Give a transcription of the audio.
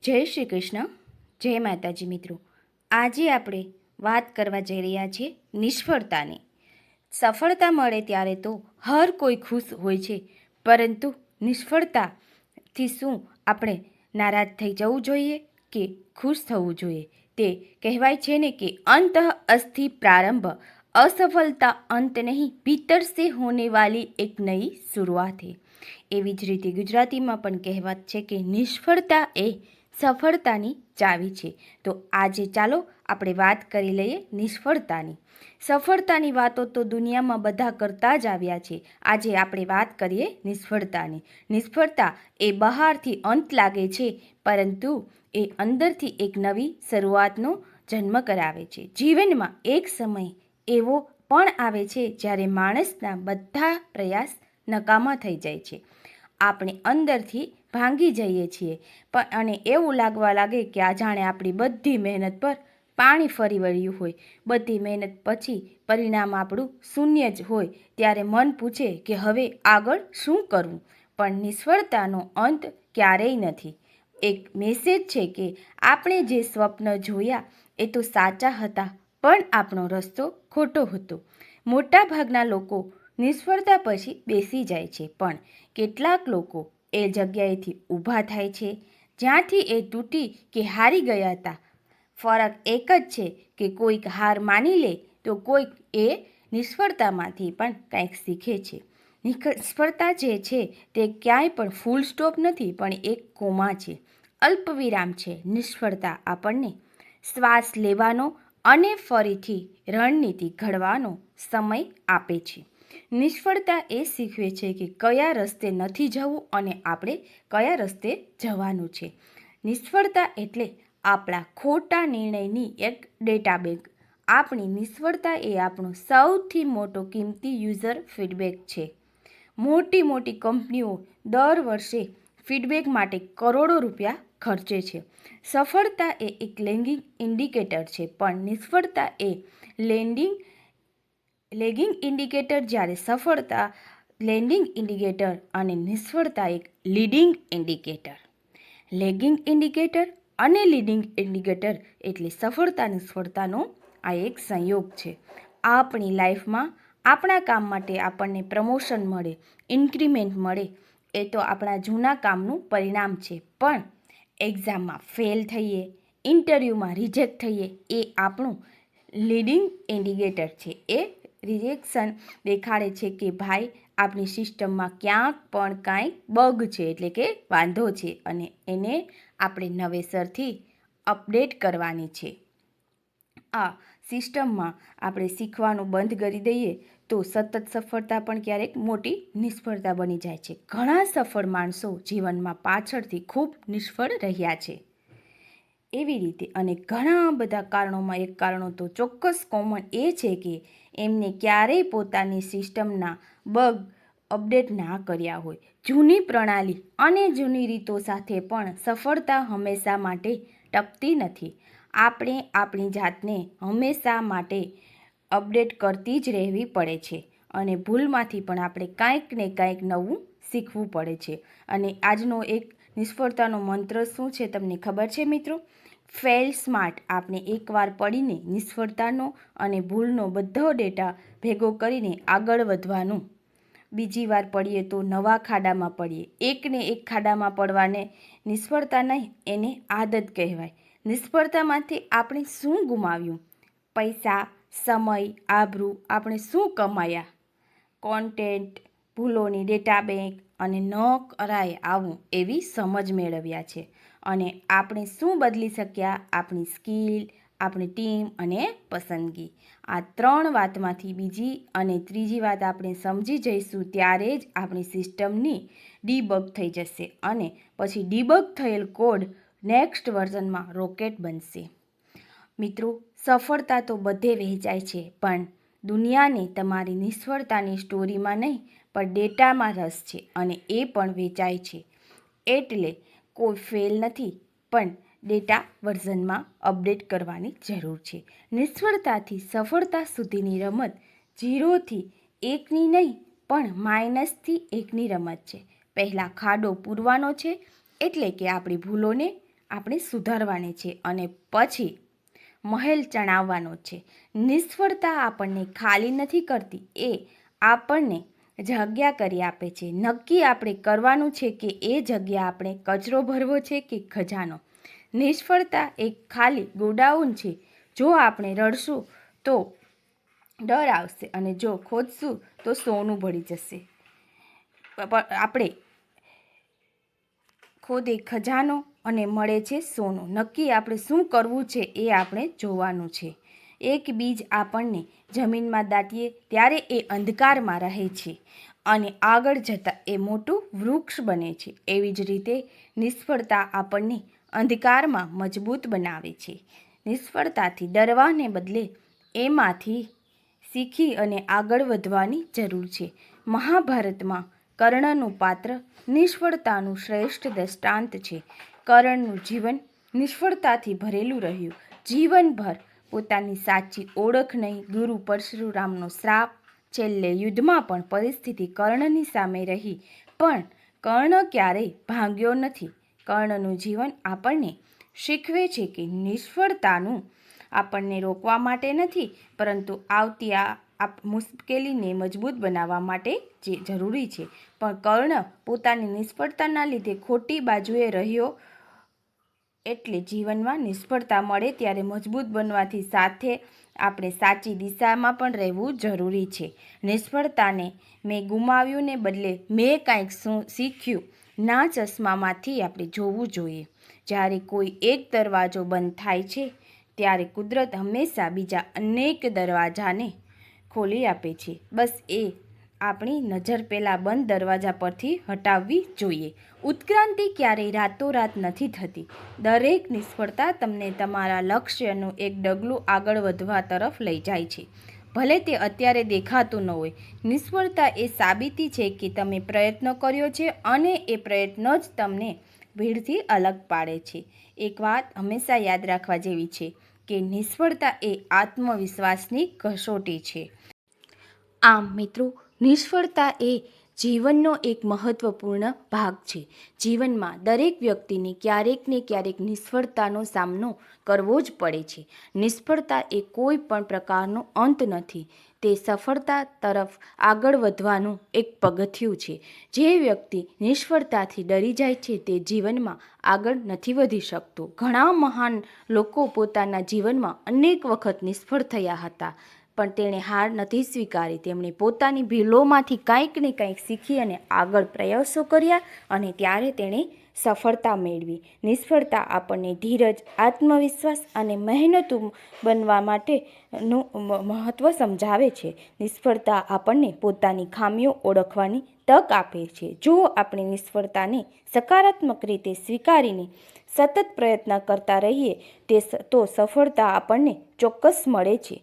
જય શ્રી કૃષ્ણ, જય માતાજી મિત્રો. આજે આપણે વાત કરવા જઈ રહ્યા છીએ નિષ્ફળતાની. સફળતા મળે ત્યારે તો હર કોઈ ખુશ હોય છે, પરંતુ નિષ્ફળતાથી શું આપણે નારાજ થઈ જવું જોઈએ કે ખુશ થવું જોઈએ? તે કહેવાય છે ને કે અંત અસ્થિ પ્રારંભ, असफलता अंत नहीं, भीतर से होने वाली एक नई शुरुआत है. એવી જ રીતે ગુજરાતીમાં પણ કહેવત છે કે નિષ્ફળતા એ સફળતાની ચાવી છે. તો આજે ચાલો આપણે વાત કરી લઈએ નિષ્ફળતાની. સફળતાની વાતો તો દુનિયામાં બધા કરતા જ આવ્યા છે. આજે આપણે વાત કરીએ નિષ્ફળતાની. નિષ્ફળતા એ બહારથી અંત લાગે છે, પરંતુ એ અંદરથી એક નવી શરૂઆતનો જન્મ કરાવે છે. જીવનમાં એક સમય એવો પણ આવે છે જ્યારે માણસના બધા પ્રયાસ નકામા થઈ જાય છે. આપણે અંદરથી ભાંગી જઈએ છીએ અને એવું લાગવા લાગે કે આ જાણે આપણી બધી મહેનત પર પાણી ફરી વળ્યું હોય. બધી મહેનત પછી પરિણામ આપણું શૂન્ય જ હોય ત્યારે મન પૂછે કે હવે આગળ શું કરવું? પણ નિષ્ફળતાનો અંત ક્યારેય નથી. એક મેસેજ છે કે આપણે જે સ્વપ્ન જોયા એ તો સાચા હતા, પણ આપણો રસ્તો ખોટો હતો. મોટાભાગના લોકો નિષ્ફળતા પછી બેસી જાય છે, પણ કેટલાક લોકો એ જગ્યાએથી ઊભા થાય છે જ્યાંથી એ તૂટી કે હારી ગયા હતા. ફરક એક જ છે કે કોઈક હાર માની લે તો કોઈક એ નિષ્ફળતામાંથી પણ કંઈક શીખે છે. નિષ્ફળતા જે છે તે ક્યાંય પણ ફૂલ સ્ટોપ નથી, પણ એક કોમા છે, અલ્પવિરામ છે. નિષ્ફળતા આપણને શ્વાસ લેવાનો અને ફરીથી રણનીતિ ઘડવાનો સમય આપે છે. નિષ્ફળતા એ શીખવે છે કે કયા રસ્તે નથી જવું અને આપણે કયા રસ્તે જવાનું છે. નિષ્ફળતા એટલે આપણા ખોટા નિર્ણયની એક ડેટા બેંક. આપણી નિષ્ફળતા એ આપણો સૌથી મોટો કિંમતી યુઝર ફીડબેક છે. મોટી મોટી કંપનીઓ દર વર્ષે ફીડબેક માટે કરોડો રૂપિયા ખર્ચે છે. સફળતા એ એક લેગિંગ ઇન્ડિકેટર છે, પણ નિષ્ફળતા એ લેગિંગ ઇન્ડિકેટર. જ્યારે સફળતા લેન્ડિંગ ઇન્ડિકેટર અને નિષ્ફળતા એક લીડિંગ ઇન્ડિકેટર. લેગિંગ ઇન્ડિકેટર અને લીડિંગ ઇન્ડિકેટર એટલે સફળતા નિષ્ફળતાનો આ એક સંયોગ છે. આપણી લાઈફમાં આપણા કામ માટે આપણને પ્રમોશન મળે, ઇન્ક્રીમેન્ટ મળે, એ તો આપણા જૂના કામનું પરિણામ છે. પણ એક્ઝામમાં ફેલ થઈએ, ઇન્ટરવ્યૂમાં રિજેક્ટ થઈએ, એ આપણું લીડિંગ ઇન્ડિકેટર છે. એ રિજેક્શન દેખાડે છે કે ભાઈ આપણી સિસ્ટમમાં ક્યાંક પણ કાંઈ બગ છે, એટલે કે વાંધો છે, અને એને આપણે નવેસરથી અપડેટ કરવાની છે. આ સિસ્ટમમાં આપણે શીખવાનું બંધ કરી દઈએ તો સતત સફળતા પણ ક્યારેક મોટી નિષ્ફળતા બની જાય છે. ઘણા સફળ માણસો જીવનમાં પાછળથી ખૂબ નિષ્ફળ રહ્યા છે. એવી રીતે અને ઘણા બધા કારણોમાં એક કારણો તો ચોક્કસ કોમન એ છે કે એમને ક્યારેય પોતાની સિસ્ટમના બગ અપડેટ ના કર્યા હોય. જૂની પ્રણાલી અને જૂની રીતો સાથે પણ સફળતા હંમેશા માટે ટકતી નથી. આપણે આપણી જાતને હંમેશા માટે અપડેટ કરતી જ રહેવી પડે છે, અને ભૂલમાંથી પણ આપણે કાંઈક ને કાંઈક નવું શીખવું પડે છે. અને આજનો એક નિષ્ફળતાનો મંત્ર શું છે તમને ખબર છે મિત્રો? Fail smart. આપણે એકવાર પડીને નિષ્ફળતાનો અને ભૂલનો બધો ડેટા ભેગો કરીને આગળ વધવાનું. બીજી વાર પડીએ તો નવા ખાડામાં પડીએ. એકને એક ખાડામાં પડવાને નિષ્ફળતા નહીં, એને આદત કહેવાય. નિષ્ફળતામાંથી આપણે શું ગુમાવ્યું? પૈસા, સમય, આબરૂ. આપણે શું કમાયા? કોન્ટેન્ટ, ભૂલોની ડેટા બેંક અને ન કરાય આવું એવી સમજ મેળવ્યા છે. અને આપણે શું બદલી શક્યા? આપણી સ્કિલ, આપણી ટીમ અને પસંદગી. આ ત્રણ વાતમાંથી બીજી અને ત્રીજી વાત આપણે સમજી જઈશું ત્યારે જ આપણી સિસ્ટમની ડીબગ થઈ જશે, અને પછી ડીબગ થયેલ કોડ નેક્સ્ટ વર્ઝનમાં રોકેટ બનશે. મિત્રો, સફળતા તો બધે વહેંચાય છે, પણ દુનિયાને તમારી નિષ્ફળતાની સ્ટોરીમાં નહીં પણ ડેટામાં રસ છે, અને એ પણ વેચાય છે. એટલે કોઈ ફેલ નથી, પણ ડેટા વર્ઝનમાં અપડેટ કરવાની જરૂર છે. નિષ્ફળતાથી સફળતા સુધીની રમત 0થી 1ની નહીં પણ -થી 1ની રમત છે. પહેલાં ખાડો પૂરવાનો છે, એટલે કે આપણી ભૂલોને આપણે સુધારવાની છે અને પછી મહેલ ચણાવવાનો છે. નિષ્ફળતા આપણને ખાલી નથી કરતી, એ આપણને જગ્યા કરી આપે છે. નક્કી આપણે કરવાનું છે કે એ જગ્યા આપણે કચરો ભરવો છે કે ખજાનો. નિષ્ફળતા એક ખાલી ગોડાઉન છે. જો આપણે રડશું તો ડર આવશે અને જો ખોદશું તો સોનું ભળી જશે. આપણે ખોદે ખજાનો અને મળે છે સોનું. નક્કી આપણે શું કરવું છે એ આપણે જોવાનું છે. એક બીજ આપણને જમીનમાં દાટીએ ત્યારે એ અંધકારમાં રહે છે અને આગળ જતાં એ મોટું વૃક્ષ બને છે. એવી જ રીતે નિષ્ફળતા આપણને અંધકારમાં મજબૂત બનાવે છે. નિષ્ફળતાથી ડરવાને બદલે એમાંથી શીખી અને આગળ વધવાની જરૂર છે. મહાભારતમાં કર્ણનું પાત્ર નિષ્ફળતાનું શ્રેષ્ઠ દૃષ્ટાંત છે. કર્ણનું જીવન નિષ્ફળતાથી ભરેલું રહ્યું. જીવનભર પોતાની સાચી ઓળખ નહીં, ગુરુ પરશુરામનો શ્રાપ, છેલ્લે યુદ્ધમાં પણ પરિસ્થિતિ કર્ણની સામે રહી, પણ કર્ણ ક્યારેય ભાંગ્યો નથી. કર્ણનું જીવન આપણને શીખવે છે કે નિષ્ફળતાનું આપણને રોકવા માટે નથી, પરંતુ આવતી મુશ્કેલીને મજબૂત બનાવવા માટે જે જરૂરી છે. પણ કર્ણ પોતાની નિષ્ફળતાના લીધે ખોટી બાજુએ રહ્યો, એટલે જીવનમાં નિષ્ફળતા મળે ત્યારે મજબૂત બનવાથી સાથે આપણે સાચી દિશામાં પણ રહેવું જરૂરી છે. નિષ્ફળતાને મેં ગુમાવ્યું ને બદલે મેં કાંઈક શીખ્યું ના ચશ્મામાંથી આપણે જોવું જોઈએ. જ્યારે કોઈ એક દરવાજો બંધ થાય છે ત્યારે કુદરત હંમેશા બીજા અનેક દરવાજાને ખોલી આપે છે. બસ એ આપણી નજર પહેલાં બંધ દરવાજા પરથી હટાવવી જોઈએ. ઉત્ક્રાંતિ ક્યારેય રાતોરાત નથી થતી. દરેક નિષ્ફળતા તમને તમારા લક્ષ્યનું એક ડગલું આગળ વધવા તરફ લઈ જાય છે, ભલે તે અત્યારે દેખાતું ન હોય. નિષ્ફળતા એ સાબિતી છે કે તમે પ્રયત્ન કર્યો છે અને એ પ્રયત્ન જ તમને ભીડથી અલગ પાડે છે. એક વાત હંમેશા યાદ રાખવા જેવી છે કે નિષ્ફળતા એ આત્મવિશ્વાસની કસોટી છે. આમ મિત્રો, નિષ્ફળતા એ જીવનનો એક મહત્વપૂર્ણ ભાગ છે. જીવનમાં દરેક વ્યક્તિને ક્યારેક ને ક્યારેક નિષ્ફળતાનો સામનો કરવો જ પડે છે. નિષ્ફળતા એ કોઈ પણ પ્રકારનો અંત નથી, તે સફળતા તરફ આગળ વધવાનું એક પગથિયું છે. જે વ્યક્તિ નિષ્ફળતાથી ડરી જાય છે તે જીવનમાં આગળ નથી વધી શકતો. ઘણા મહાન લોકો પોતાના જીવનમાં અનેક વખત નિષ્ફળ થયા હતા, પણ તેણે હાર નથી સ્વીકારી. તેમણે પોતાની ભૂલોમાંથી કંઈક ને કંઈક શીખી અને આગળ પ્રયાસો કર્યા અને ત્યારે તેણે સફળતા મેળવી. નિષ્ફળતા આપણને ધીરજ, આત્મવિશ્વાસ અને મહેનતુ બનવા માટેનું મહત્ત્વ સમજાવે છે. નિષ્ફળતા આપણને પોતાની ખામીઓ ઓળખવાની તક આપે છે. જો આપણે નિષ્ફળતાને સકારાત્મક રીતે સ્વીકારીને સતત પ્રયત્ન કરતા રહીએ તો સફળતા આપણને ચોક્કસ મળે છે.